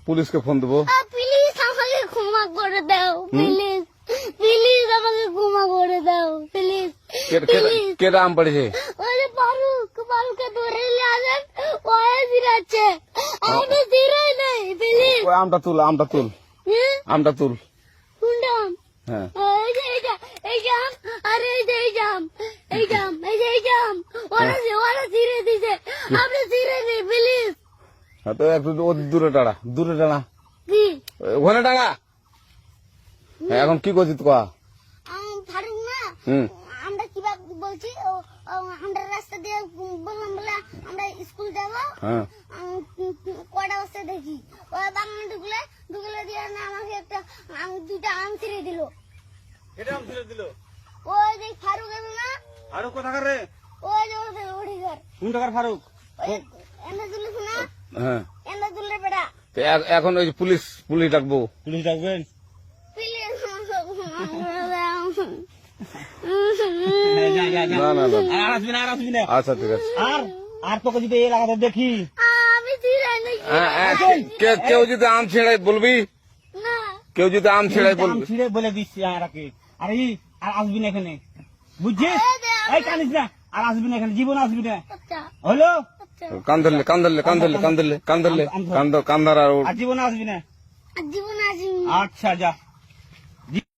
পুলিশকে ফোন দেবো। প্লিজ আমাকে ক্ষমা করে দাও, প্লিজ প্লিজ আমাকে ক্ষমা করে দাও, প্লিজ কেটা আম পড়েছে? ওই যে ফারুককে ধরে নিয়ে আসেন, ওয়ে জিরাচ্ছে, আমি জিরাই নেই, প্লিজ। ওই আমটা তুল আমটা তুল। কোনটা আম? হ্যাঁ এই যে এই জাম, আরে এই যে এই জাম, ওরা জিরে দিছে, আপনি জিরে নেই, প্লিজ। হ্যাঁ, তো একটু দূরে টাড়া কি ওখানে টাড়া। হ্যাঁ, এখন কি করছিস তো? ফারুক না, হুম আমরা কিভাবে বলছি, আমরা রাস্তা দিয়ে বললাম বলে আমরা স্কুল যাবো, হ্যাঁ কটা বস্তা দেখি ওই বাগানে ঢুকলে দিয়ে না আমাকে দুইটা আম ছিঁড়ে দিল। ওই যে ফারুক এলো না, ফারুক কোথাকার রে? ওই যে ওঠি ঘর, কোন টাকার ফারুক? এনে তুলিস না, হ্যাঁ, এনে তুললে বেড়া, তো এখন ওই যে পুলিশ ডাকবো। পুলিশ ডাকবেন? প্লিজ না আর আসবি না। আচ্ছা ঠিক আছে। আর তোকে যদি এই এলাকাতে দেখি, আমি জিরাই নেই, কেউ যদি আম ছেড়ে বলবি, না আম ছিঁড়ে বলে দিচ্ছি আর আসবি না এখানে, বুঝছিস? এই কানিস না, আর আসবি না এখানে, জীবন আসবি না, আচ্ছা হলো? কান ধরলে কান্দার আর আর জীবন আসবি না। জীবন আসি। আচ্ছা যা।